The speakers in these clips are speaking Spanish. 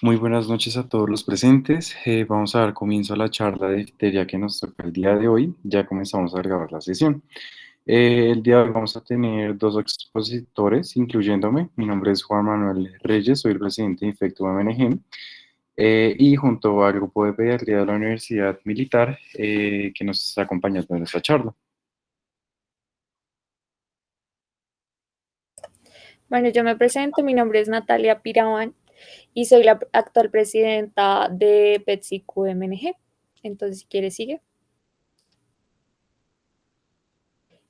Muy buenas noches a todos los presentes. Vamos a dar comienzo a la charla de difteria que nos toca el día de hoy. Ya comenzamos a grabar la sesión. El día de hoy vamos a tener dos expositores, incluyéndome. Mi nombre es Juan Manuel Reyes, soy el presidente de Infectum MNG. Y junto al grupo de pediatría de la Universidad Militar que nos está acompañando en esta charla. Bueno, yo me presento, mi nombre es Natalia Pirawan y soy la actual presidenta de PepsiCo MNG. Entonces, si quieres, sigue.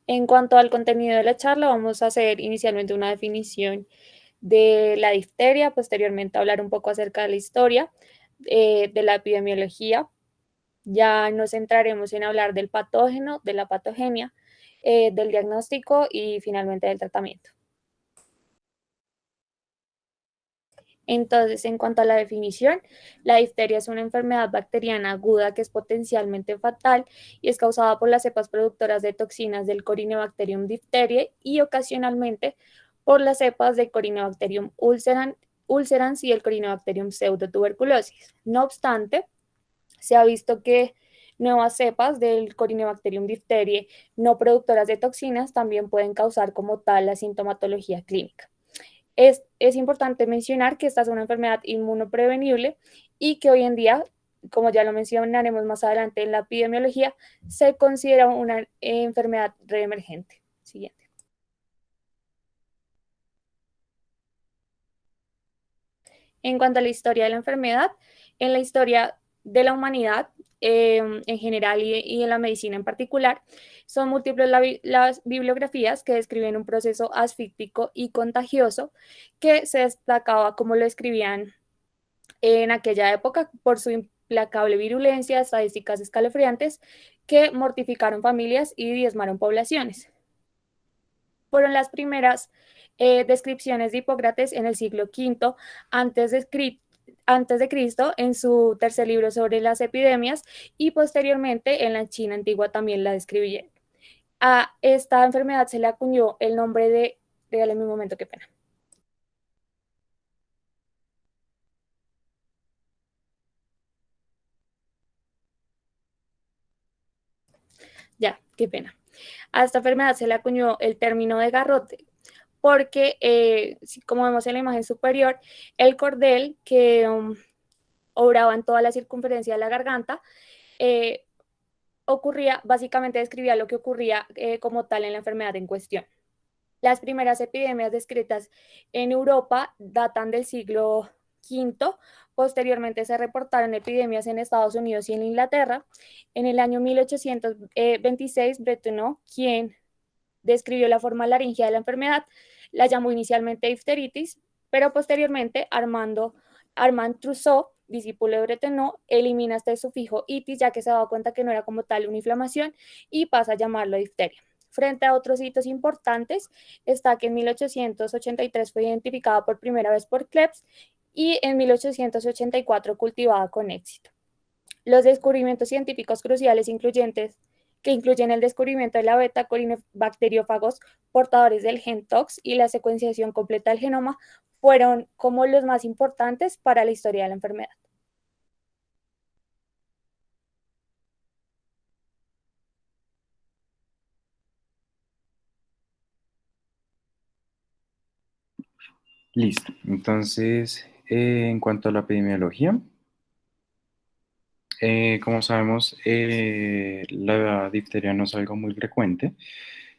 En cuanto al contenido de la charla, vamos a hacer inicialmente una definición de la difteria, posteriormente hablar un poco acerca de la historia, de la epidemiología. Ya nos centraremos en hablar del patógeno, de la patogenia, del diagnóstico y finalmente del tratamiento. Entonces, en cuanto a la definición, la difteria es una enfermedad bacteriana aguda que es potencialmente fatal y es causada por las cepas productoras de toxinas del Corynebacterium diphtheriae y ocasionalmente por las cepas de Corynebacterium ulcerans y el Corynebacterium pseudotuberculosis. No obstante, se ha visto que nuevas cepas del Corynebacterium diphtheriae no productoras de toxinas también pueden causar como tal la sintomatología clínica. Es importante mencionar que esta es una enfermedad inmunoprevenible y que hoy en día, como ya lo mencionaremos más adelante en la epidemiología, se considera una enfermedad reemergente. Siguiente. En cuanto a la historia de la enfermedad, en la historia de la humanidad en general y en la medicina en particular, son múltiples las bibliografías que describen un proceso asfíctico y contagioso que se destacaba como lo escribían en aquella época por su implacable virulencia, estadísticas escalofriantes que mortificaron familias y diezmaron poblaciones. Fueron las primeras descripciones de Hipócrates en el siglo V antes de Cristo en su tercer libro sobre las epidemias y posteriormente en la China antigua también la describieron. A esta enfermedad se le acuñó el nombre de, regálame un momento, qué pena. Ya, qué pena. A esta enfermedad se le acuñó el término de garrote, porque, como vemos en la imagen superior, el cordel que obraba en toda la circunferencia de la garganta eh, ocurría, básicamente describía lo que ocurría como tal en la enfermedad en cuestión. Las primeras epidemias descritas en Europa datan del siglo V. Posteriormente se reportaron epidemias en Estados Unidos y en Inglaterra. En el año 1826, Bretonneau, quien describió la forma laringea de la enfermedad, la llamó inicialmente difteritis, pero posteriormente Armand Trousseau, discípulo de Bretonneau, elimina este sufijo itis ya que se daba cuenta que no era como tal una inflamación y pasa a llamarlo difteria. Frente a otros hitos importantes, está que en 1883 fue identificada por primera vez por Klebs y en 1884 cultivada con éxito. Los descubrimientos científicos cruciales que incluyen el descubrimiento de la beta-corinebacteriófagos portadores del gen TOX y la secuenciación completa del genoma, fueron como los más importantes para la historia de la enfermedad. Listo. Entonces, en cuanto a la epidemiología, como sabemos, la difteria no es algo muy frecuente.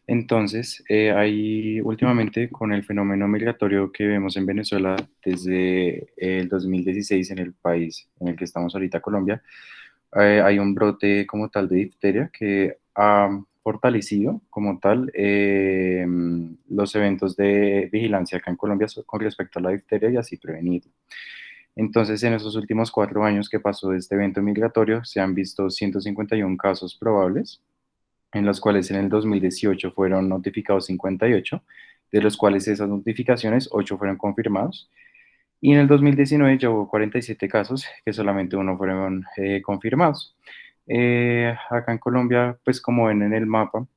Entonces, hay últimamente con el fenómeno migratorio que vemos en Venezuela desde el 2016 en el país en el que estamos ahorita, Colombia, hay un brote como tal de difteria que ha fortalecido como tal los eventos de vigilancia acá en Colombia con respecto a la difteria y así prevenirlo. Entonces, en esos últimos 4 años que pasó de este evento migratorio, se han visto 151 casos probables, en los cuales en el 2018 fueron notificados 58, de los cuales esas notificaciones, 8 fueron confirmados, y en el 2019 ya hubo 47 casos, que solamente uno fueron confirmados. Acá en Colombia, pues como ven en el mapa,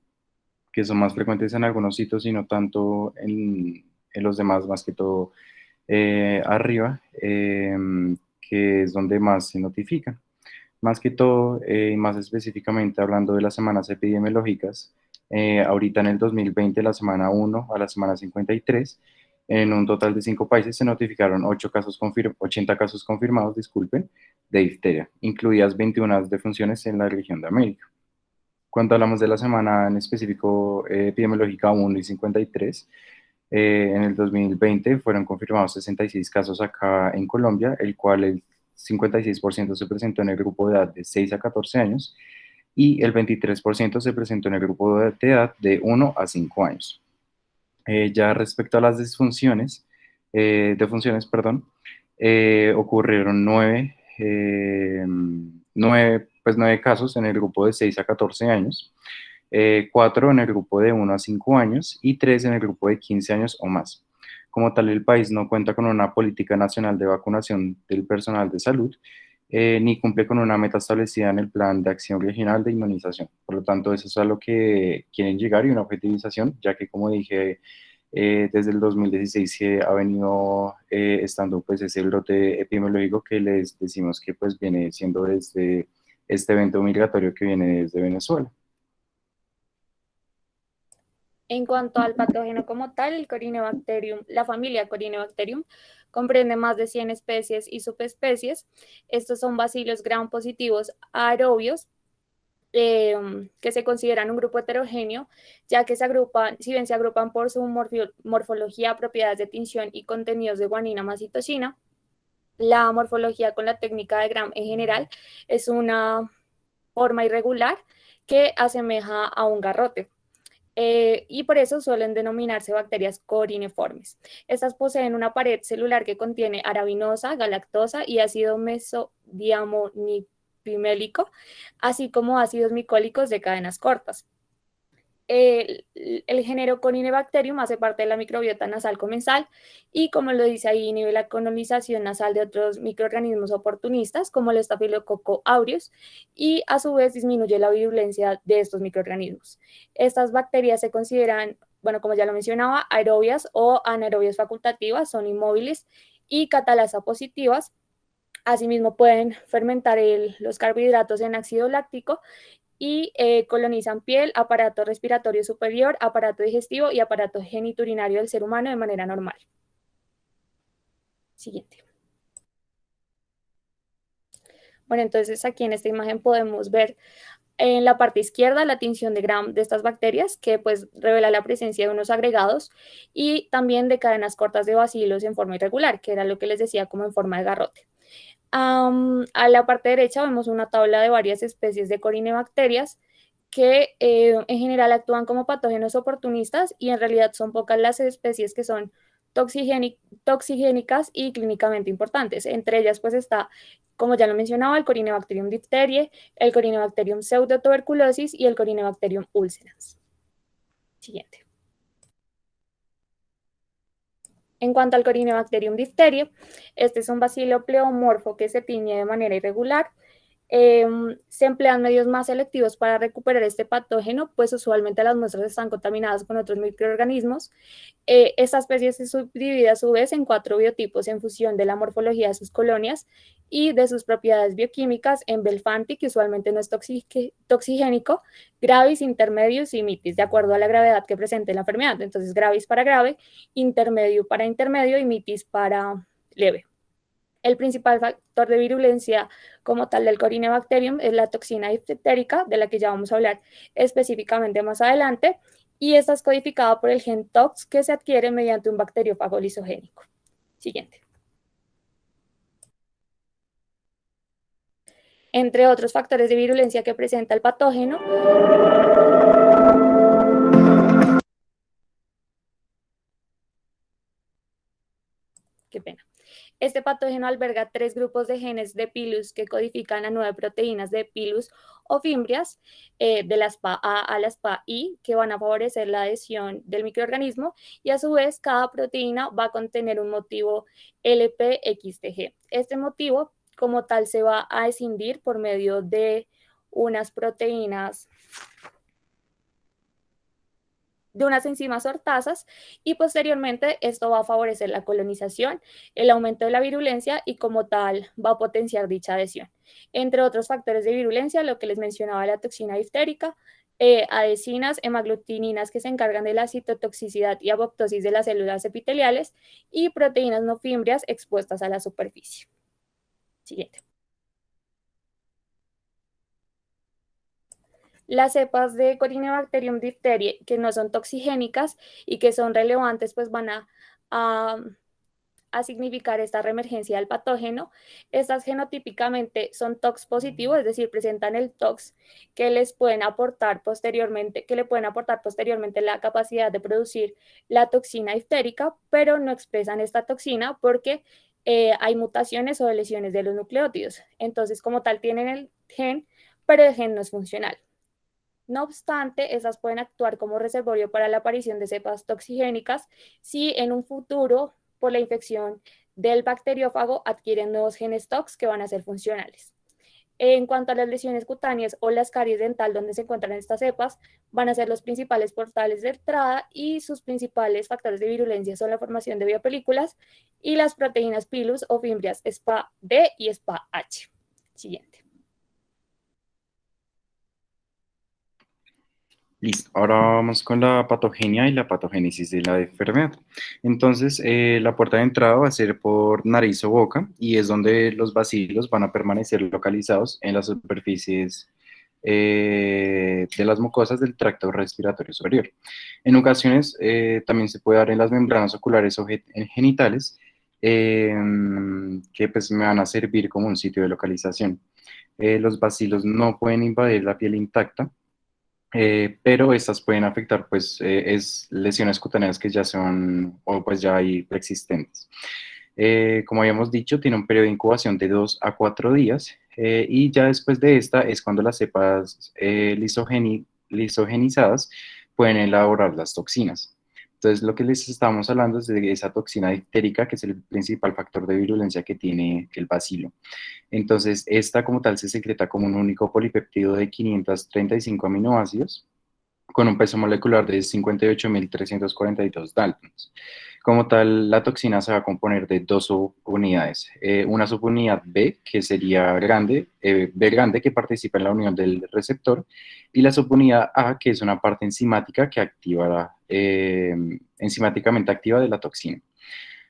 que son más frecuentes en algunos sitios y no tanto en los demás, más que todo arriba. que es donde más se notifican. Más que todo, y más específicamente hablando de las semanas epidemiológicas, ahorita en el 2020, la semana 1 a la semana 53, en un total de 5 países se notificaron 80 casos confirmados, disculpen, de difteria, incluidas 21 defunciones en la región de América. Cuando hablamos de la semana en específico epidemiológica 1 y 53, en el 2020 fueron confirmados 66 casos acá en Colombia, el cual el 56% se presentó en el grupo de edad de 6 a 14 años y el 23% se presentó en el grupo de edad de 1 a 5 años. Ya respecto a las defunciones, perdón, ocurrieron 9 casos en el grupo de 6 a 14 años, 4 en el grupo de 1 a 5 años y 3 en el grupo de 15 años o más. Como tal, el país no cuenta con una política nacional de vacunación del personal de salud, ni cumple con una meta establecida en el Plan de Acción Regional de Inmunización. Por lo tanto, eso es a lo que quieren llegar y una objetivización, ya que, como dije, desde el 2016 se ha venido estando pues ese brote epidemiológico que les decimos que pues viene siendo desde este evento migratorio que viene desde Venezuela. En cuanto al patógeno como tal, el Corynebacterium, la familia Corynebacterium, comprende más de 100 especies y subespecies. Estos son bacilos gram positivos aerobios, que se consideran un grupo heterogéneo, ya que se agrupan, si bien se agrupan por su morfología, propiedades de tinción y contenidos de guanina más citosina, la morfología con la técnica de Gram en general es una forma irregular que asemeja a un garrote. Y por eso suelen denominarse bacterias corineformes. Estas poseen una pared celular que contiene arabinosa, galactosa y ácido mesodiamonipimelico, así como ácidos micólicos de cadenas cortas. El género Corynebacterium hace parte de la microbiota nasal comensal y, como lo dice ahí, inhibe la colonización nasal de otros microorganismos oportunistas como el Staphylococcus aureus y a su vez disminuye la virulencia de estos microorganismos. Estas bacterias se consideran, bueno, como ya lo mencionaba, aerobias o anaerobias facultativas, son inmóviles y catalasa positivas. Asimismo pueden fermentar los carbohidratos en ácido láctico y colonizan piel, aparato respiratorio superior, aparato digestivo y aparato geniturinario del ser humano de manera normal. Siguiente. Bueno, entonces aquí en esta imagen podemos ver en la parte izquierda la tinción de Gram de estas bacterias, que pues revela la presencia de unos agregados y también de cadenas cortas de bacilos en forma irregular, que era lo que les decía como en forma de garrote. A la parte derecha vemos una tabla de varias especies de corinebacterias que en general actúan como patógenos oportunistas y en realidad son pocas las especies que son toxigénicas y clínicamente importantes. Entre ellas pues está, como ya lo mencionaba, el Corynebacterium diphtheriae, el Corynebacterium pseudotuberculosis y el Corynebacterium ulcerans. Siguiente. En cuanto al Corynebacterium diphtheriae, este es un bacilo pleomorfo que se tiñe de manera irregular. Se emplean medios más selectivos para recuperar este patógeno, pues usualmente las muestras están contaminadas con otros microorganismos. Esta especie se subdivide a su vez en 4 biotipos en función de la morfología de sus colonias y de sus propiedades bioquímicas en Belfanti, que usualmente no es toxigénico, gravis, intermedius y mitis, de acuerdo a la gravedad que presente la enfermedad. Entonces, gravis para grave, intermedio para intermedio y mitis para leve. El principal factor de virulencia como tal del Corynebacterium es la toxina difterica, de la que ya vamos a hablar específicamente más adelante, y esta es codificada por el gen TOX que se adquiere mediante un bacteriófago lisogénico. Siguiente. Entre otros factores de virulencia que presenta el patógeno, qué pena. Este patógeno alberga 3 grupos de genes de Pilus que codifican a 9 proteínas de Pilus o fimbrias, de la SPA-A a la SPA-I, que van a favorecer la adhesión del microorganismo, y a su vez cada proteína va a contener un motivo LPXTG. Este motivo como tal se va a escindir por medio de unas proteínas de unas enzimas ortasas y posteriormente esto va a favorecer la colonización, el aumento de la virulencia y como tal va a potenciar dicha adhesión. Entre otros factores de virulencia, lo que les mencionaba la toxina diftérica, adhesinas, hemaglutininas que se encargan de la citotoxicidad y apoptosis de las células epiteliales y proteínas no fimbrias expuestas a la superficie. Siguiente. Las cepas de Corynebacterium diphtheriae que no son toxigénicas y que son relevantes, pues van a, a significar esta reemergencia del patógeno. Estas genotípicamente son TOX positivos, es decir, presentan el TOX que les pueden aportar posteriormente, que le pueden aportar posteriormente la capacidad de producir la toxina diftérica, pero no expresan esta toxina porque hay mutaciones o lesiones de los nucleótidos. Entonces, como tal, tienen el gen, pero el gen no es funcional. No obstante, esas pueden actuar como reservorio para la aparición de cepas toxigénicas si en un futuro, por la infección del bacteriófago, adquieren nuevos genes TOX que van a ser funcionales. En cuanto a las lesiones cutáneas o las caries dental donde se encuentran estas cepas, van a ser los principales portales de entrada y sus principales factores de virulencia son la formación de biopelículas y las proteínas pilus o fimbrias SPA-D y SPA-H. Siguiente. Listo, ahora vamos con la patogenia y la patogénesis de la enfermedad. Entonces, la puerta de entrada va a ser por nariz o boca y es donde los bacilos van a permanecer localizados en las superficies de las mucosas del tracto respiratorio superior. En ocasiones, también se puede dar en las membranas oculares o genitales, que pues me van a servir como un sitio de localización. Los bacilos no pueden invadir la piel intacta, pero estas pueden afectar pues lesiones cutáneas que ya son o pues ya hay preexistentes. Como habíamos dicho, tiene un periodo de incubación de 2 a 4 días y ya después de esta es cuando las cepas lisogenizadas pueden elaborar las toxinas. Entonces, lo que les estamos hablando es de esa toxina difterica, que es el principal factor de virulencia que tiene el bacilo. Entonces, esta como tal se secreta como un único polipeptido de 535 aminoácidos con un peso molecular de 58.342 Daltons. Como tal, la toxina se va a componer de dos subunidades. Una subunidad B, que sería grande, B grande, que participa en la unión del receptor, y la subunidad A, que es una parte enzimática que activa enzimáticamente activa de la toxina.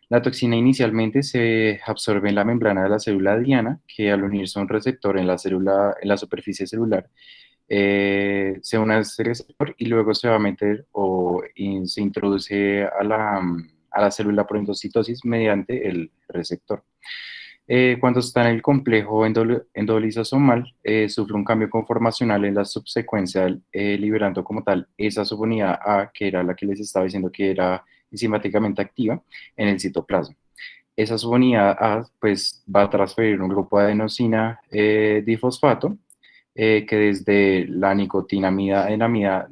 La toxina inicialmente se absorbe en la membrana de la célula diana, que al unirse a un receptor en en la superficie celular, se une a este receptor y luego se va a meter y se introduce a la célula por endocitosis mediante el receptor. Cuando está en el complejo endolisosomal, sufre un cambio conformacional en la subsecuencia, liberando como tal esa subunidad A, que era la que les estaba diciendo que era enzimáticamente activa, en el citoplasma. Esa subunidad A pues, va a transferir un grupo de adenosina difosfato, que desde la nicotinamida enamida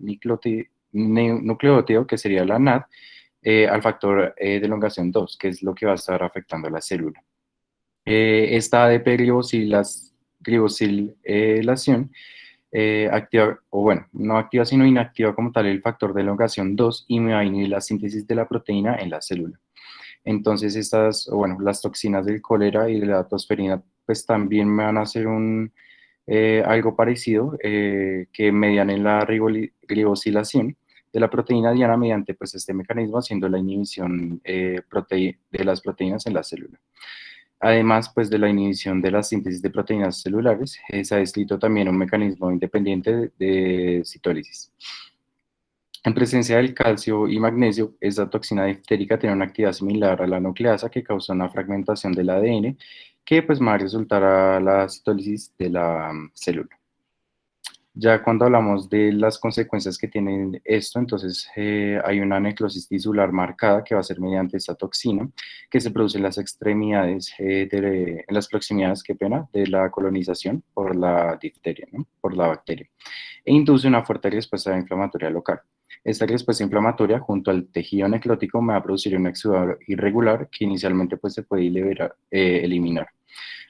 nucleótido, que sería la NAD, al factor de elongación 2, que es lo que va a estar afectando a la célula. Esta glibosilación activa, o bueno, no activa sino inactiva como tal el factor de elongación 2 y me va a inhibir la síntesis de la proteína en la célula. Entonces las toxinas del cólera y de la tosferina pues también me van a hacer algo parecido, que median en la ribosilación de la proteína diana mediante pues este mecanismo haciendo la inhibición de las proteínas en la célula. Además, pues, de la inhibición de la síntesis de proteínas celulares, se ha descrito también un mecanismo independiente de citólisis. En presencia del calcio y magnesio, esta toxina diftérica tiene una actividad similar a la nucleasa que causa una fragmentación del ADN que pues va a resultar a la citólisis de la célula. Ya cuando hablamos de las consecuencias que tiene esto, entonces hay una necrosis tisular marcada que va a ser mediante esta toxina que se produce en las extremidades, en las proximidades, qué pena, de la colonización por la difteria, ¿no? Por la bacteria, e induce una fuerte respuesta inflamatoria local. Esta respuesta inflamatoria junto al tejido necrótico me va a producir un exudado irregular que inicialmente pues, se puede eliminar.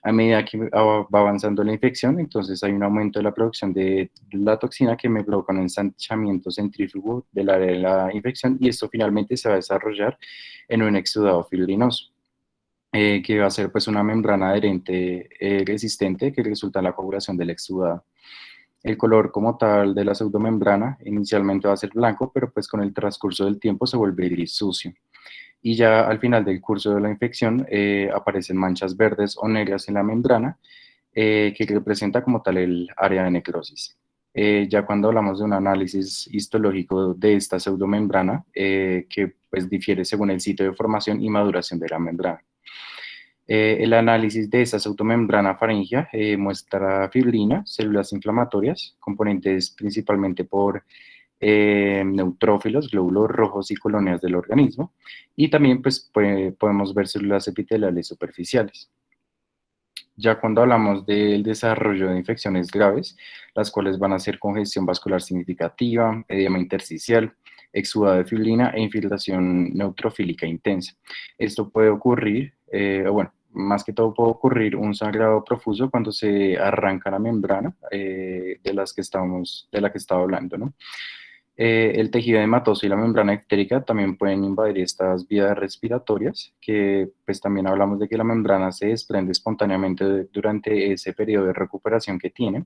A medida que va avanzando la infección, entonces hay un aumento de la producción de la toxina que me provoca un ensanchamiento centrífugo del área de la infección y esto finalmente se va a desarrollar en un exudado fibrinoso, que va a ser pues una membrana adherente resistente que resulta en la coagulación del exudado. El color como tal de la pseudomembrana inicialmente va a ser blanco, pero pues con el transcurso del tiempo se vuelve gris sucio. Y ya al final del curso de la infección aparecen manchas verdes o negras en la membrana que representa como tal el área de necrosis. Ya cuando hablamos de un análisis histológico de esta pseudomembrana, que pues difiere según el sitio de formación y maduración de la membrana. El análisis de esta pseudomembrana faríngea muestra fibrina, células inflamatorias, componentes principalmente por neutrófilos, glóbulos rojos y colonias del organismo, y también pues, podemos ver células epiteliales superficiales. Ya cuando hablamos del desarrollo de infecciones graves, las cuales van a ser congestión vascular significativa, edema intersticial, exudado de fibrina e infiltración neutrofílica intensa. Esto puede ocurrir, bueno, más que todo puede ocurrir un sangrado profuso cuando se arranca la membrana de la que estaba hablando, ¿no? El tejido hematoso y la membrana ectérica también pueden invadir estas vías respiratorias, que pues también hablamos de que la membrana se desprende espontáneamente durante ese periodo de recuperación que tiene,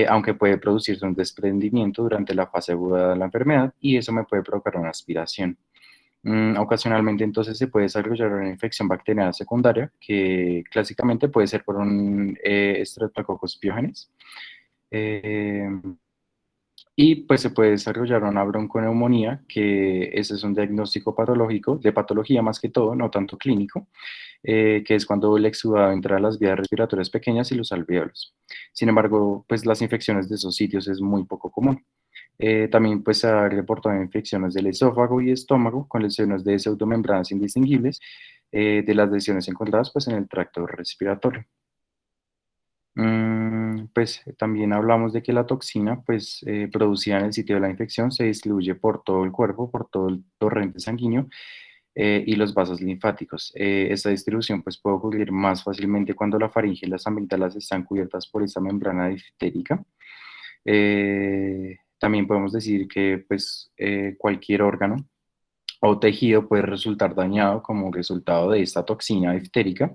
aunque puede producirse un desprendimiento durante la fase aguda de la enfermedad y eso me puede provocar una aspiración. Ocasionalmente entonces se puede desarrollar una infección bacteriana secundaria que clásicamente puede ser por un Streptococcus pyogenes. Eh, y pues se puede desarrollar una bronconeumonía, que ese es un diagnóstico patológico, de patología más que todo, no tanto clínico, que es cuando el exudado entra a las vías respiratorias pequeñas y los alvéolos. Sin embargo, pues las infecciones de esos sitios es muy poco común. También pues se ha reportado infecciones del esófago y estómago con lesiones de pseudomembranas indistinguibles de las lesiones encontradas pues en el tracto respiratorio. Pues también hablamos de que la toxina, pues producida en el sitio de la infección, se distribuye por todo el cuerpo, por todo el torrente sanguíneo y los vasos linfáticos. Esta distribución pues puede ocurrir más fácilmente cuando la faringe y las amígdalas están cubiertas por esta membrana diftérica. También podemos decir que pues cualquier órgano o tejido puede resultar dañado como resultado de esta toxina diftérica,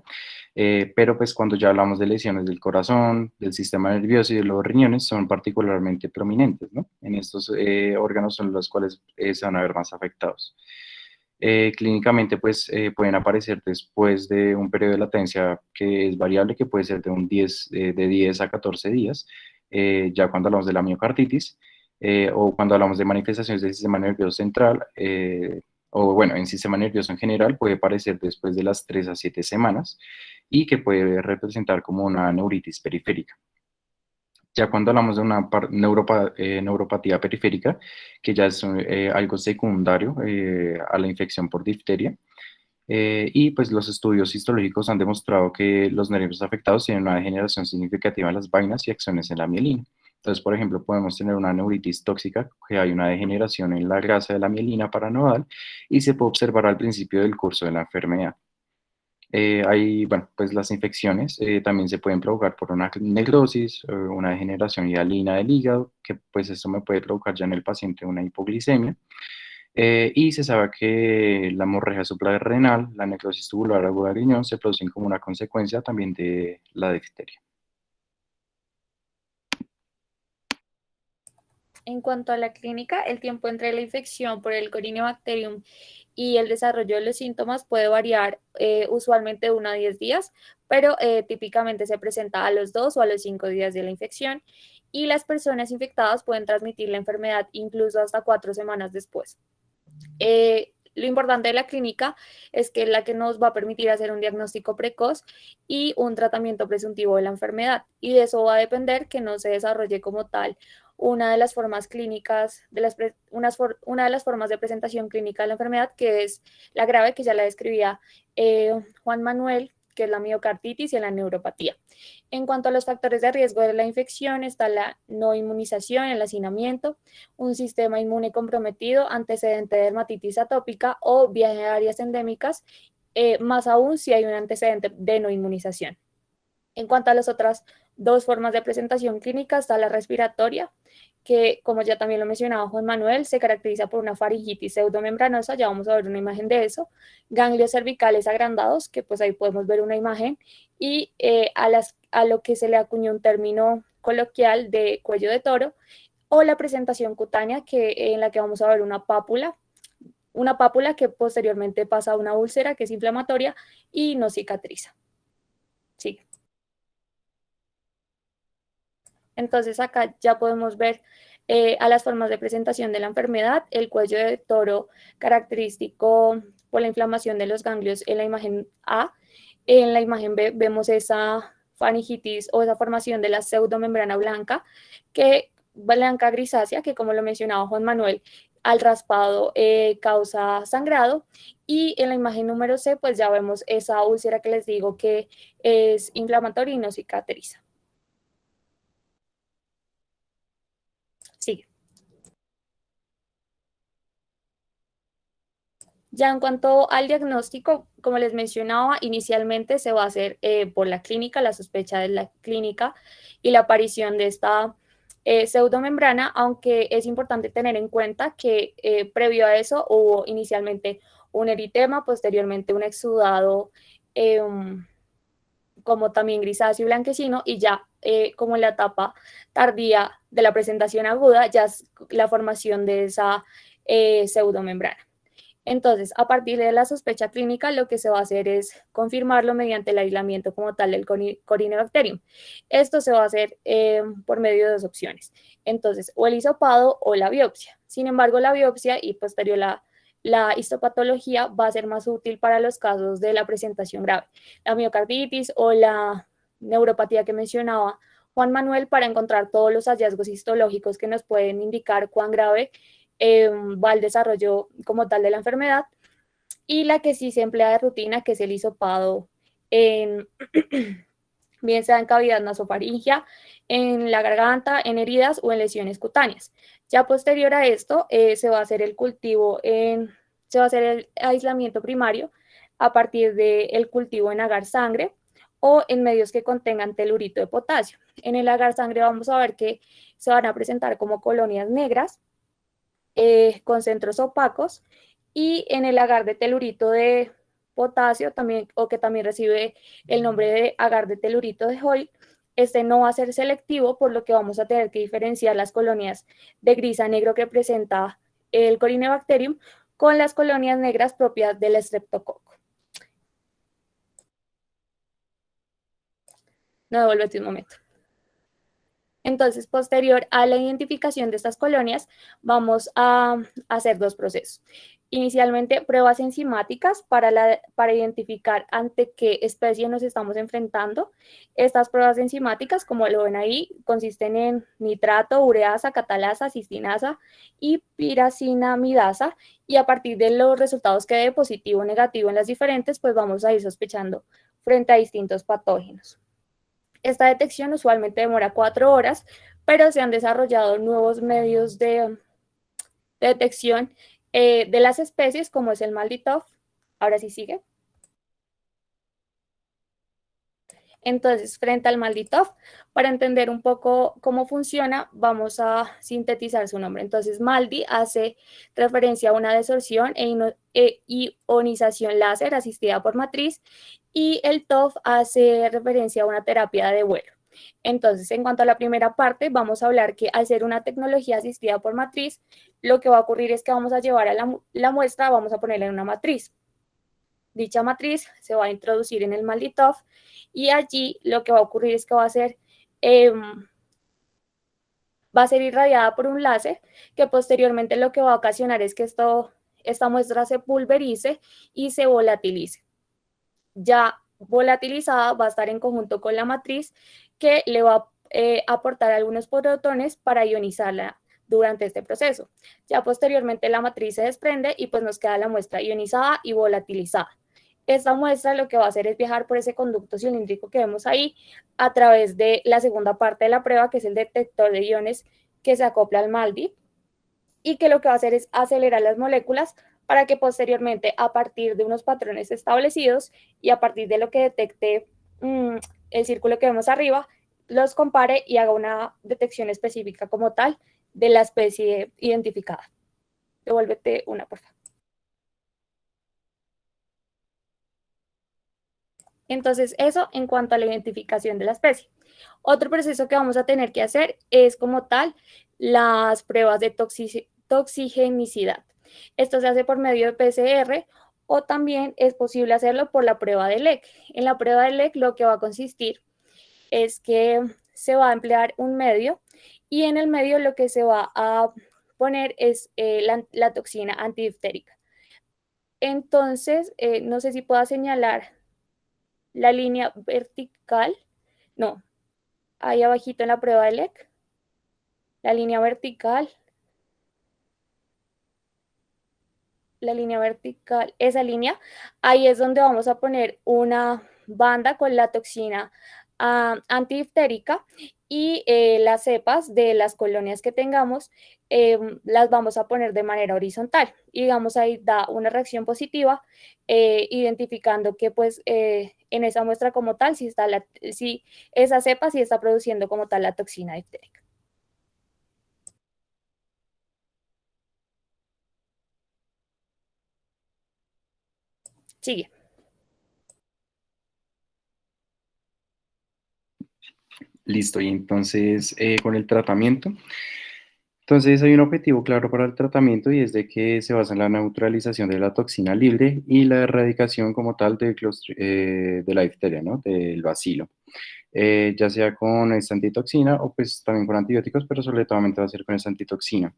pero pues cuando ya hablamos de lesiones del corazón, del sistema nervioso y de los riñones son particularmente prominentes, ¿no? En estos órganos son los cuales se van a ver más afectados. Clínicamente pues pueden aparecer después de un periodo de latencia que es variable, que puede ser de 10 a 14 días, ya cuando hablamos de la miocarditis, o cuando hablamos de manifestaciones del sistema nervioso central, o bueno, en sistema nervioso en general, puede aparecer después de las 3 a 7 semanas y que puede representar como una neuritis periférica. Ya cuando hablamos de una neuropatía periférica, que ya es algo secundario a la infección por difteria, y pues los estudios histológicos han demostrado que los nervios afectados tienen una degeneración significativa en las vainas y axones en la mielina. Entonces, por ejemplo, podemos tener una neuritis tóxica, que hay una degeneración en la grasa de la mielina paranodal y se puede observar al principio del curso de la enfermedad. Bueno, pues las infecciones también se pueden provocar por una necrosis, una degeneración hialina del hígado, que pues esto me puede provocar ya en el paciente una hipoglicemia. Y se sabe que la hemorragia suprarrenal, la necrosis tubular aguda del riñón se producen como una consecuencia también de la difteria. En cuanto a la clínica, el tiempo entre la infección por el Corynebacterium y el desarrollo de los síntomas puede variar usualmente de 1 a 10 días, pero típicamente se presenta a los 2 o a los 5 días de la infección y las personas infectadas pueden transmitir la enfermedad incluso hasta 4 semanas después. Lo importante de la clínica es que es la que nos va a permitir hacer un diagnóstico precoz y un tratamiento presuntivo de la enfermedad. Y de eso va a depender que no se desarrolle como tal una de las formas clínicas, una de las formas de presentación clínica de la enfermedad, que es la grave, que ya la describía Juan Manuel, que es la miocarditis y la neuropatía. En cuanto a los factores de riesgo de la infección, está la no inmunización, el hacinamiento, un sistema inmune comprometido, antecedente de dermatitis atópica o viaje a áreas endémicas, más aún si hay un antecedente de no inmunización. En cuanto a las otras dos formas de presentación clínica, está la respiratoria, que como ya también lo mencionaba Juan Manuel, se caracteriza por una faringitis pseudomembranosa, ya vamos a ver una imagen de eso, ganglios cervicales agrandados, que pues ahí podemos ver una imagen, y a lo que se le acuñó un término coloquial de cuello de toro, o la presentación cutánea, en la que vamos a ver una pápula que posteriormente pasa a una úlcera que es inflamatoria y no cicatriza. Sí. Entonces acá ya podemos ver a las formas de presentación de la enfermedad, el cuello de toro característico por la inflamación de los ganglios en la imagen A. En la imagen B vemos esa faringitis o esa formación de la pseudomembrana blanca, que blanca grisácea, que como lo mencionaba Juan Manuel, al raspado causa sangrado. Y en la imagen número C, pues ya vemos esa úlcera que les digo que es inflamatoria y no cicatriza. Sigue. Ya en cuanto al diagnóstico, como les mencionaba, inicialmente se va a hacer por la clínica, la sospecha de la clínica y la aparición de esta pseudomembrana, aunque es importante tener en cuenta que previo a eso hubo inicialmente un eritema, posteriormente un exudado como también grisáceo y blanquecino, y ya como en la etapa tardía de la presentación aguda, ya es la formación de esa pseudomembrana. Entonces, a partir de la sospecha clínica, lo que se va a hacer es confirmarlo mediante el aislamiento como tal del Corynebacterium. Esto se va a hacer por medio de dos opciones. Entonces, o el hisopado o la biopsia. Sin embargo, la biopsia y posterior la histopatología va a ser más útil para los casos de la presentación grave, la miocarditis o la neuropatía que mencionaba Juan Manuel, para encontrar todos los hallazgos histológicos que nos pueden indicar cuán grave va el desarrollo como tal de la enfermedad, y la que sí se emplea de rutina, que es el hisopado, en, bien sea en cavidad nasofaringea, en la garganta, en heridas o en lesiones cutáneas. Ya posterior a esto, se va a hacer el cultivo, se va a hacer el aislamiento primario a partir del cultivo en agar sangre o en medios que contengan telurito de potasio. En el agar sangre vamos a ver que se van a presentar como colonias negras con centros opacos, y en el agar de telurito de potasio, también, o que también recibe el nombre de agar de telurito de Hoyle, este no va a ser selectivo, por lo que vamos a tener que diferenciar las colonias de gris a negro que presenta el Corynebacterium con las colonias negras propias del Streptococo. No, devuélvete un momento. Entonces, posterior a la identificación de estas colonias, vamos a hacer dos procesos. Inicialmente, pruebas enzimáticas para identificar ante qué especie nos estamos enfrentando. Estas pruebas enzimáticas, como lo ven ahí, consisten en nitrato, ureasa, catalasa, cistinasa y piracinamidasa, y a partir de los resultados que dé positivo o negativo en las diferentes, pues vamos a ir sospechando frente a distintos patógenos. Esta detección usualmente demora 4 horas, pero se han desarrollado nuevos medios de detección de las especies, como es el Malditoff. Ahora sí sigue. Entonces, frente al Malditoff, para entender un poco cómo funciona, vamos a sintetizar su nombre. Entonces, Maldi hace referencia a una desorción e ionización láser asistida por matriz, y el TOF hace referencia a una terapia de vuelo. Entonces, en cuanto a la primera parte, vamos a hablar que al ser una tecnología asistida por matriz, lo que va a ocurrir es que vamos a llevar a la muestra, vamos a ponerla en una matriz. Dicha matriz se va a introducir en el Malditoff, y allí lo que va a ocurrir es que va a ser irradiada por un láser, que posteriormente lo que va a ocasionar es que esta muestra se pulverice y se volatilice. Ya volatilizada va a estar en conjunto con la matriz, que le va a aportar algunos protones para ionizarla durante este proceso. Ya posteriormente la matriz se desprende y pues nos queda la muestra ionizada y volatilizada. Esta muestra lo que va a hacer es viajar por ese conducto cilíndrico que vemos ahí a través de la segunda parte de la prueba, que es el detector de iones que se acopla al MALDI, y que lo que va a hacer es acelerar las moléculas para que posteriormente, a partir de unos patrones establecidos y a partir de lo que detecte el círculo que vemos arriba, los compare y haga una detección específica como tal de la especie identificada. Devuélvete una, por favor. Entonces, eso en cuanto a la identificación de la especie. Otro proceso que vamos a tener que hacer es como tal las pruebas de toxigenicidad. Esto se hace por medio de PCR o también es posible hacerlo por la prueba de Leck. En la prueba de Leck lo que va a consistir es que se va a emplear un medio y en el medio lo que se va a poner es la toxina antidiftérica. Entonces, no sé si pueda señalar la línea vertical, no, ahí abajito en la prueba de Leck, la línea vertical, esa línea, ahí es donde vamos a poner una banda con la toxina antidiftérica y las cepas de las colonias que tengamos las vamos a poner de manera horizontal y digamos ahí da una reacción positiva identificando que pues en esa muestra como tal si esa cepa sí está produciendo como tal la toxina diftérica. Sigue. Listo, y entonces con el tratamiento. Entonces hay un objetivo claro para el tratamiento y es de que se basa en la neutralización de la toxina libre y la erradicación como tal de la difteria, ¿no? Del bacilo. Ya sea con esta antitoxina o pues también con antibióticos, pero sobre todo va a ser con esta antitoxina.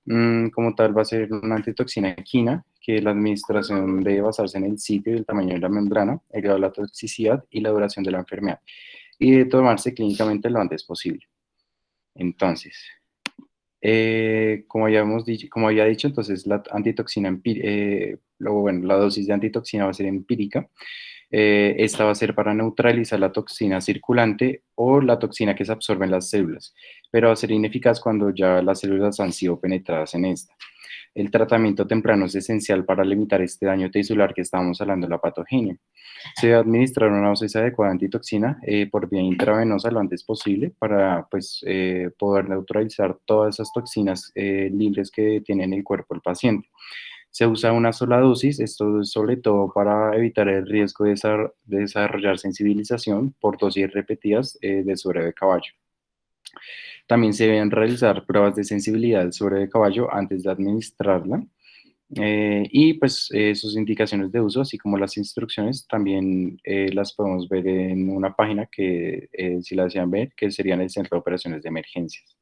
Como tal va a ser una antitoxina equina, que la administración debe basarse en el sitio y el tamaño de la membrana, el grado de la toxicidad y la duración de la enfermedad, y debe tomarse clínicamente lo antes posible. Entonces, como había dicho, entonces la antitoxina, bueno, la dosis de antitoxina va a ser empírica. Esta va a ser para neutralizar la toxina circulante o la toxina que se absorbe en las células, pero va a ser ineficaz cuando ya las células han sido penetradas en esta. El tratamiento temprano es esencial para limitar este daño tisular que estábamos hablando de la patogenia. Se debe administrar una dosis adecuada de antitoxina por vía intravenosa lo antes posible para pues, poder neutralizar todas esas toxinas libres que tiene en el cuerpo el paciente. Se usa una sola dosis, esto es sobre todo para evitar el riesgo de desarrollar sensibilización por dosis repetidas de suero de caballo. También se deben realizar pruebas de sensibilidad del suero de caballo antes de administrarla. Y pues sus indicaciones de uso, así como las instrucciones, también las podemos ver en una página que, si la desean ver, que sería en el Centro de Operaciones de Emergencias.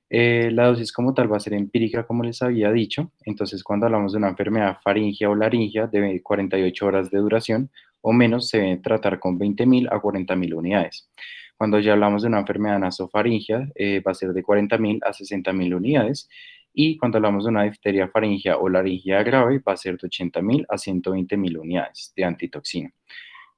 La dosis como tal va a ser empírica, como les había dicho. Entonces, cuando hablamos de una enfermedad faringia o laringia de 48 horas de duración o menos, se debe tratar con 20.000 a 40.000 unidades. Cuando ya hablamos de una enfermedad nasofaringia, va a ser de 40.000 a 60.000 unidades. Y cuando hablamos de una difteria faringia o laringia grave, va a ser de 80.000 a 120.000 unidades de antitoxina.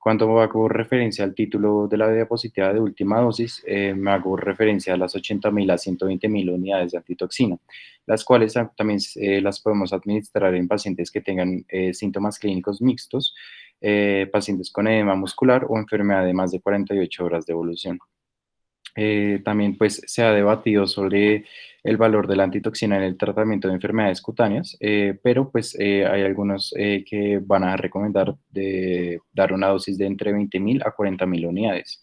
Cuando hago referencia al título de la diapositiva de última dosis, me hago referencia a las 80.000 a 120.000 unidades de antitoxina, las cuales también las podemos administrar en pacientes que tengan síntomas clínicos mixtos, pacientes con edema muscular o enfermedad de más de 48 horas de evolución. También pues se ha debatido sobre el valor de la antitoxina en el tratamiento de enfermedades cutáneas, pero pues hay algunos que van a recomendar de dar una dosis de entre 20.000 a 40.000 unidades,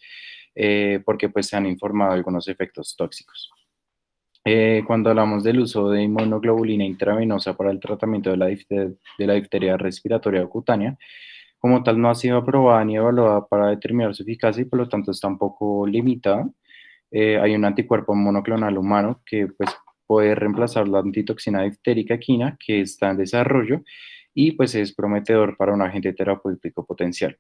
porque pues se han informado algunos efectos tóxicos. Cuando hablamos del uso de inmunoglobulina intravenosa para el tratamiento de la difteria respiratoria cutánea, como tal no ha sido aprobada ni evaluada para determinar su eficacia y por lo tanto está un poco limitada. Hay un anticuerpo monoclonal humano que pues, puede reemplazar la antitoxina diftérica equina que está en desarrollo y pues es prometedor para un agente terapéutico potencial.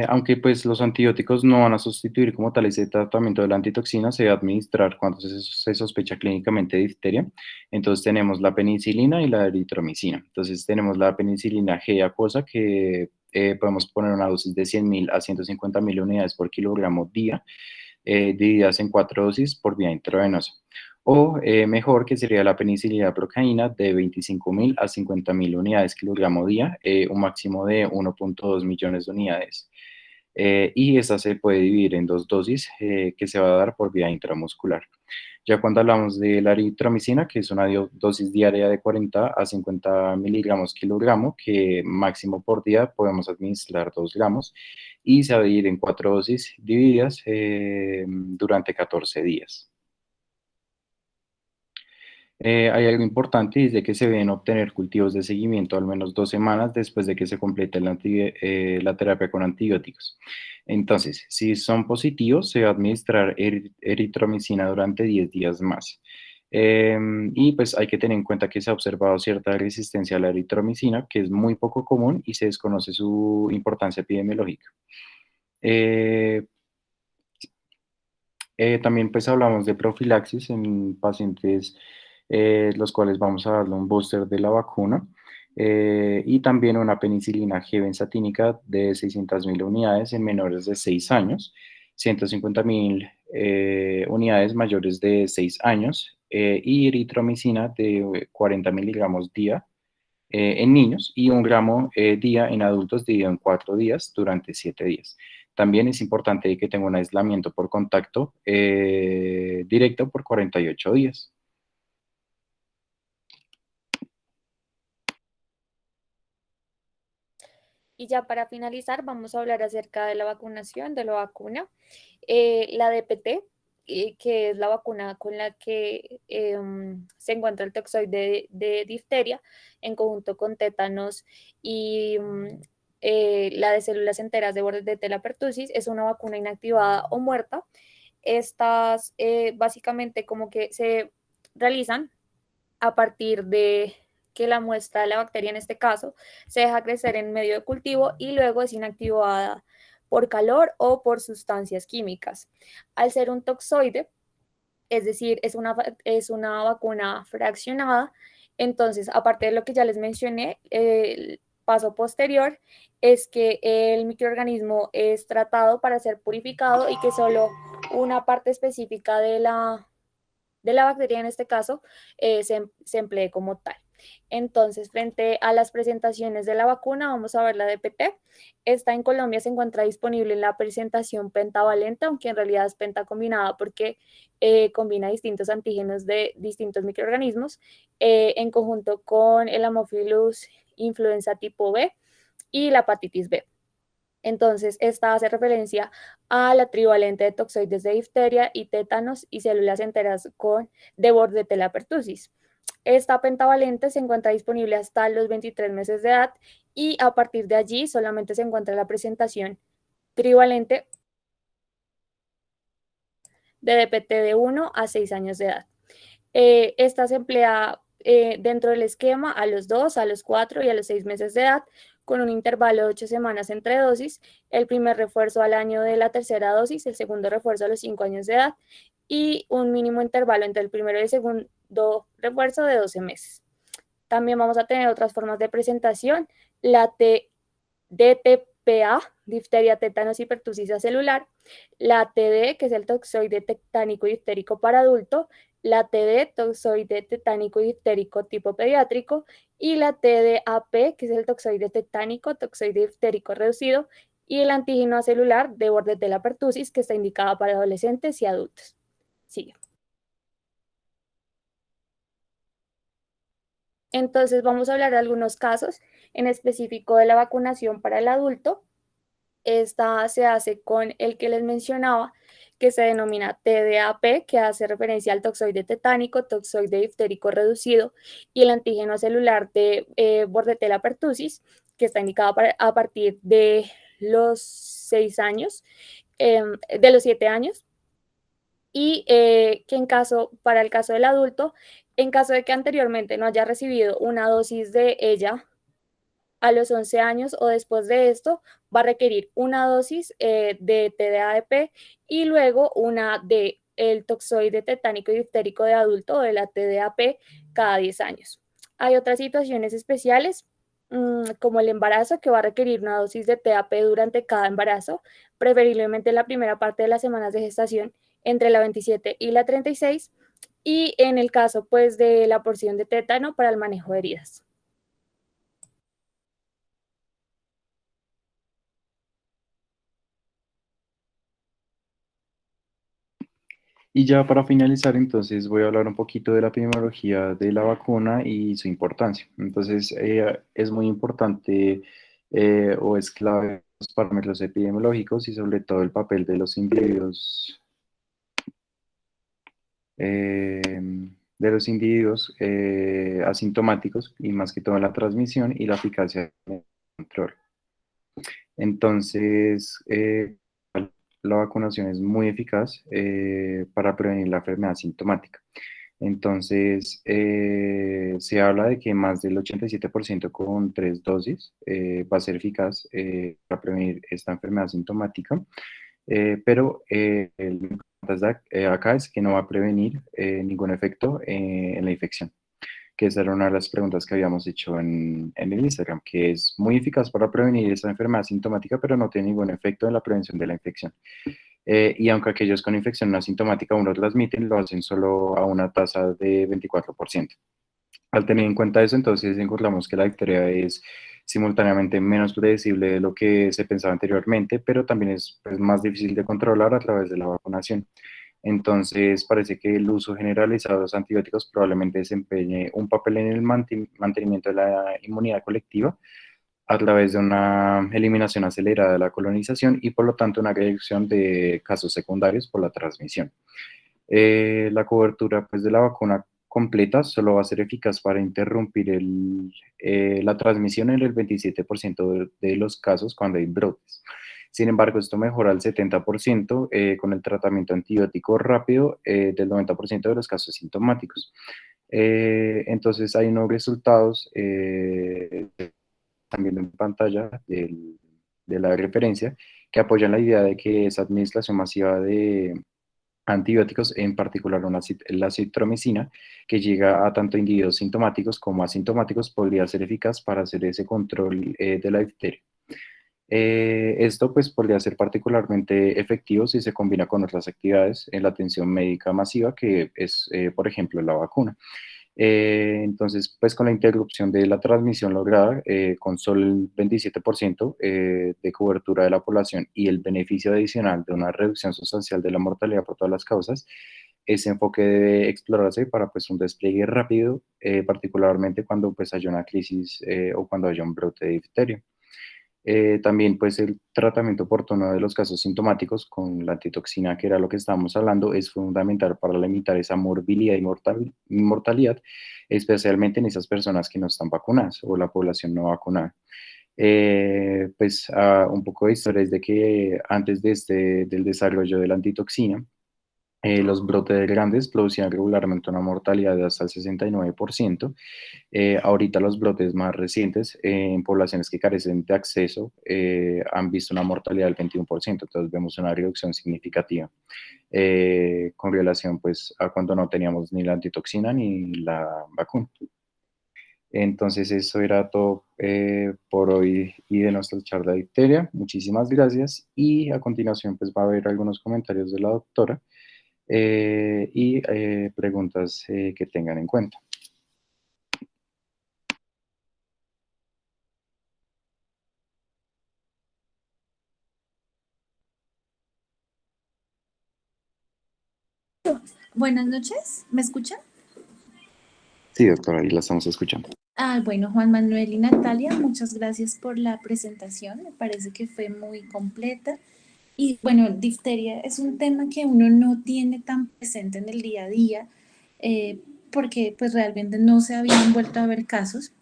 Aunque pues los antibióticos no van a sustituir como tal ese tratamiento de la antitoxina, se debe administrar cuando se sospecha clínicamente de difteria. Entonces tenemos la penicilina y la eritromicina. Entonces tenemos la penicilina G acuosa que podemos poner una dosis de 100.000 a 150.000 unidades por kilogramo día, divididas en 4 dosis por vía intravenosa. O mejor, que sería la penicilina procaína de 25.000 a 50.000 unidades kilogramo día, un máximo de 1.2 millones de unidades. y esta se puede dividir en dos dosis que se va a dar por vía intramuscular. Ya cuando hablamos de la eritromicina, que es una dosis diaria de 40 a 50 miligramos kilogramo, que máximo por día podemos administrar 2 gramos, y se va a dividir en 4 dosis divididas durante 14 días. Hay algo importante y es de que se deben obtener cultivos de seguimiento al menos 2 semanas después de que se complete la terapia con antibióticos. Entonces, si son positivos, se va a administrar eritromicina durante 10 días más. Y pues hay que tener en cuenta que se ha observado cierta resistencia a la eritromicina, que es muy poco común y se desconoce su importancia epidemiológica. Eh, También pues hablamos de profilaxis en pacientes los cuales vamos a darle un booster de la vacuna y también una penicilina G benzatínica de 600.000 unidades en menores de 6 años, 150.000 unidades mayores de 6 años y eritromicina de 40 miligramos día en niños y 1 gramo día en adultos dividido en 4 días durante 7 días. También es importante que tenga un aislamiento por contacto directo por 48 días. Y ya para finalizar, vamos a hablar acerca de la vacunación, de la vacuna. La DPT, que es la vacuna con la que se encuentra el toxoide de difteria, en conjunto con tétanos y la de células enteras de bordes de tela pertussis, es una vacuna inactivada o muerta. Estas básicamente como que se realizan a partir de que la muestra de la bacteria, en este caso, se deja crecer en medio de cultivo y luego es inactivada por calor o por sustancias químicas. Al ser un toxoide, es decir, es una vacuna fraccionada, entonces, aparte de lo que ya les mencioné, el paso posterior es que el microorganismo es tratado para ser purificado y que solo una parte específica de la bacteria en este caso se emplee como tal. Entonces, frente a las presentaciones de la vacuna, vamos a ver la DPT. Esta en Colombia se encuentra disponible en la presentación pentavalente, aunque en realidad es pentacombinada porque combina distintos antígenos de distintos microorganismos en conjunto con el Haemophilus influenza tipo B y la hepatitis B. Entonces, esta hace referencia a la trivalente de toxoides de difteria y tétanos y células enteras de Bordetella pertussis. Esta pentavalente se encuentra disponible hasta los 23 meses de edad y a partir de allí solamente se encuentra la presentación trivalente de DPT de 1 a 6 años de edad. Esta se emplea dentro del esquema a los 2, a los 4 y a los 6 meses de edad, con un intervalo de 8 semanas entre dosis, el primer refuerzo al año de la tercera dosis, el segundo refuerzo a los 5 años de edad y un mínimo intervalo entre el primero y el segundo refuerzo de 12 meses. También vamos a tener otras formas de presentación, la DTPA, difteria, tétanos y pertussis celular, la TD, que es el toxoide tetánico y diftérico para adulto, la TD, toxoide tetánico y diftérico tipo pediátrico, y la TDAP, que es el toxoide tetánico, toxoide diftérico reducido, y el antígeno celular de Bordetella pertussis, que está indicada para adolescentes y adultos. Sigue. Entonces vamos a hablar de algunos casos en específico de la vacunación para el adulto. Esta se hace con el que les mencionaba, que se denomina TDAP, que hace referencia al toxoide tetánico, toxoide diftérico reducido y el antígeno celular de Bordetella pertussis, que está indicado a partir de los 6 años, de los 7 años, y que para el caso del adulto, en caso de que anteriormente no haya recibido una dosis de ella, a los 11 años o después de esto, va a requerir una dosis de TDAP y luego una de el toxoide tetánico y diftérico de adulto o de la TDAP cada 10 años. Hay otras situaciones especiales como el embarazo, que va a requerir una dosis de TDAP durante cada embarazo, preferiblemente en la primera parte de las semanas de gestación entre la 27 y la 36, y en el caso pues de la porción de tétano para el manejo de heridas. Y ya para finalizar, entonces voy a hablar un poquito de la epidemiología de la vacuna y su importancia. Entonces, es muy importante o es clave los parámetros epidemiológicos y sobre todo el papel de los individuos asintomáticos y más que todo en la transmisión y la eficacia del control. Entonces, la vacunación es muy eficaz para prevenir la enfermedad asintomática. Entonces, se habla de que más del 87% con 3 dosis va a ser eficaz para prevenir esta enfermedad asintomática, pero lo importante acá es que no va a prevenir ningún efecto en la infección, que esa era una de las preguntas que habíamos hecho en el Instagram, que es muy eficaz para prevenir esa enfermedad asintomática, pero no tiene ningún efecto en la prevención de la infección. Y aunque aquellos con infección no asintomática aún lo transmiten, lo hacen solo a una tasa de 24%. Al tener en cuenta eso, entonces encontramos que la difteria es simultáneamente menos predecible de lo que se pensaba anteriormente, pero también es pues, más difícil de controlar a través de la vacunación. Entonces, parece que el uso generalizado de los antibióticos probablemente desempeñe un papel en el mantenimiento de la inmunidad colectiva a través de una eliminación acelerada de la colonización y por lo tanto una reducción de casos secundarios por la transmisión. La cobertura pues, de la vacuna completa solo va a ser eficaz para interrumpir la transmisión en el 27% de los casos cuando hay brotes. Sin embargo, esto mejora al 70% con el tratamiento antibiótico rápido del 90% de los casos sintomáticos. Entonces, hay unos resultados también en pantalla de la referencia que apoyan la idea de que esa administración masiva de antibióticos, en particular la citromicina, que llega a tanto individuos sintomáticos como asintomáticos, podría ser eficaz para hacer ese control de la difteria. Esto pues podría ser particularmente efectivo si se combina con otras actividades en la atención médica masiva, que es, por ejemplo, la vacuna. Entonces, pues con la interrupción de la transmisión lograda, con solo el 27% de cobertura de la población y el beneficio adicional de una reducción sustancial de la mortalidad por todas las causas, ese enfoque debe explorarse para pues un despliegue rápido, particularmente cuando pues haya una crisis o cuando haya un brote de difteria. También pues el tratamiento oportuno de los casos sintomáticos con la antitoxina, que era lo que estábamos hablando, es fundamental para limitar esa morbilidad y mortalidad, especialmente en esas personas que no están vacunadas o la población no vacunada. Pues un poco de historia es de que antes del desarrollo de la antitoxina, los brotes grandes producían regularmente una mortalidad de hasta el 69%. Ahorita los brotes más recientes en poblaciones que carecen de acceso han visto una mortalidad del 21%, entonces vemos una reducción significativa con relación pues, a cuando no teníamos ni la antitoxina ni la vacuna. Entonces eso era todo por hoy y de nuestra charla de difteria. Muchísimas gracias y a continuación pues va a haber algunos comentarios de la doctora y preguntas que tengan en cuenta. Buenas noches, ¿me escuchan? Sí, doctora, ahí la estamos escuchando. Bueno, Juan Manuel y Natalia, muchas gracias por la presentación, me parece que fue muy completa. Y bueno, difteria es un tema que uno no tiene tan presente en el día a día, porque pues realmente no se habían vuelto a ver casos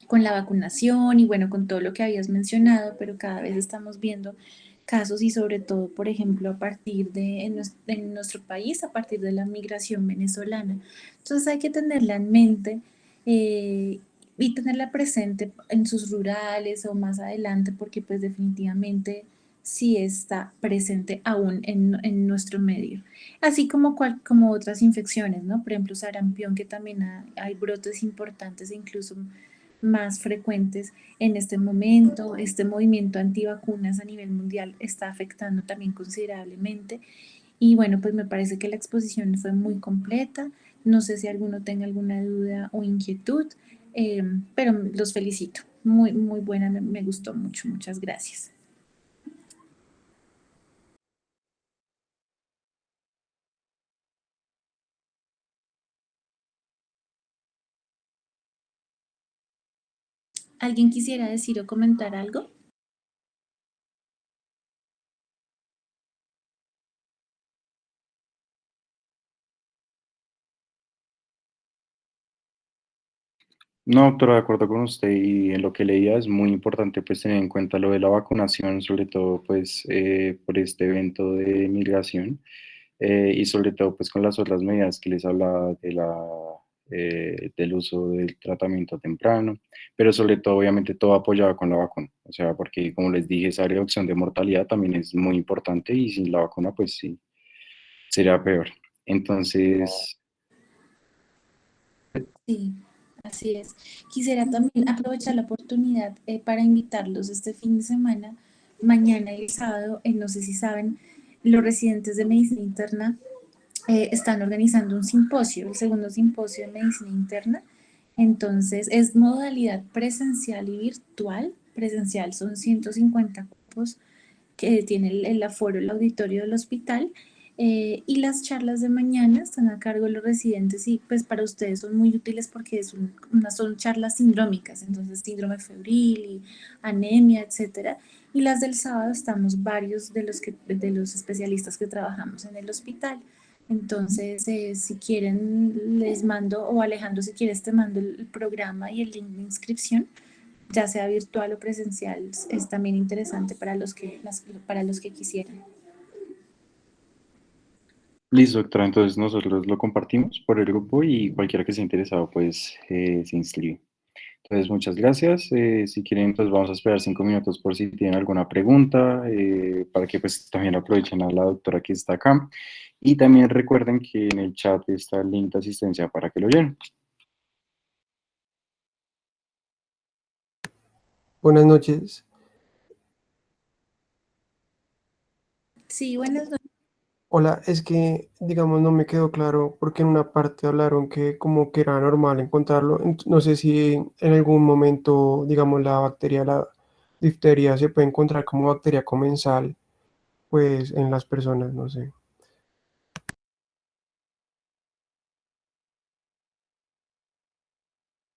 con la vacunación y bueno, con todo lo que habías mencionado, pero cada vez estamos viendo casos y sobre todo, por ejemplo, a partir de en nuestro país, a partir de la migración venezolana. Entonces hay que tenerla en mente y tenerla presente en sus rurales o más adelante, porque pues definitivamente sí está presente aún en nuestro medio. Así como, como otras infecciones, ¿no? Por ejemplo, sarampión, que también hay brotes importantes e incluso más frecuentes en este momento. Este movimiento antivacunas a nivel mundial está afectando también considerablemente. Y bueno, pues me parece que la exposición fue muy completa. No sé si alguno tenga alguna duda o inquietud, pero los felicito. Muy, muy buena, me gustó mucho. Muchas gracias. ¿Alguien quisiera decir o comentar algo? No, doctora, de acuerdo con usted y en lo que leía es muy importante pues tener en cuenta lo de la vacunación, sobre todo pues por este evento de migración y sobre todo pues con las otras medidas que les hablaba de del uso del tratamiento temprano, pero sobre todo obviamente todo apoyado con la vacuna, o sea, porque como les dije, esa reducción de mortalidad también es muy importante y sin la vacuna pues sí, sería peor. Entonces, Sí, así es. Quisiera también aprovechar la oportunidad para invitarlos este fin de semana, mañana y el sábado, no sé si saben, los residentes de medicina interna están organizando un simposio, el segundo simposio de medicina interna. Entonces, es modalidad presencial y virtual. Presencial son 150 cupos que tiene el aforo, el auditorio del hospital. Y las charlas de mañana están a cargo de los residentes y pues para ustedes son muy útiles porque son charlas sindrómicas, entonces síndrome febril y anemia, etcétera. Y las del sábado estamos varios de los especialistas que trabajamos en el hospital. Entonces, si quieren, les mando, o Alejandro, si quieres, te mando el programa y el link de inscripción, ya sea virtual o presencial, es también interesante para los que quisieran. listo, doctora, entonces nosotros lo compartimos por el grupo y cualquiera que esté interesado pues se inscribe. Entonces, muchas gracias. Si quieren, entonces vamos a esperar 5 minutos por si tienen alguna pregunta, para que pues también aprovechen a la doctora que está acá. Y también recuerden que en el chat está el link de asistencia para que lo llenen. Buenas noches. Sí, buenas noches. Hola, es que, digamos, no me quedó claro porque en una parte hablaron que como que era normal encontrarlo. No sé si en algún momento, digamos, la bacteria, la difteria, se puede encontrar como bacteria comensal, pues en las personas, no sé.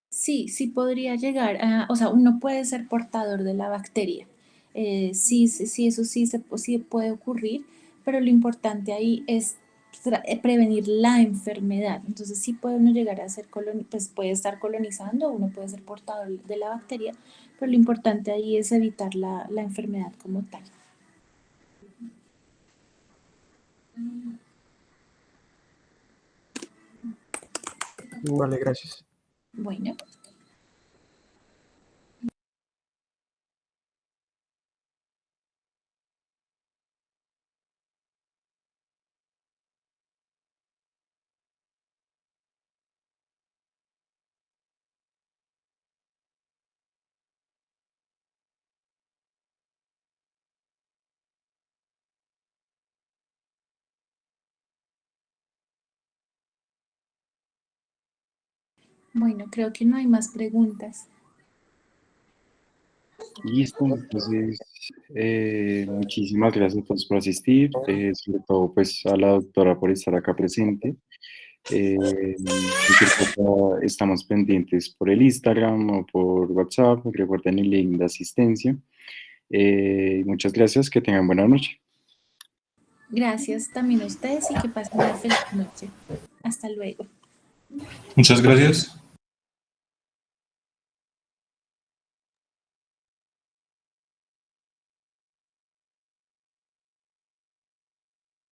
Sí, sí podría llegar a, o sea, uno puede ser portador de la bacteria. Sí, sí, sí, eso sí puede ocurrir, pero lo importante ahí es prevenir la enfermedad. Entonces sí puede uno llegar a ser pues puede estar colonizando, uno puede ser portador de la bacteria, pero lo importante ahí es evitar la enfermedad como tal. Vale, gracias. Bueno. Bueno, creo que no hay más preguntas. Listo, entonces muchísimas gracias a todos por asistir, sobre todo pues a la doctora por estar acá presente. Cualquier cosa, estamos pendientes por el Instagram o por WhatsApp, recuerden el link de asistencia. Muchas gracias, que tengan buena noche. Gracias también a ustedes y que pasen una feliz noche. Hasta luego. Muchas gracias.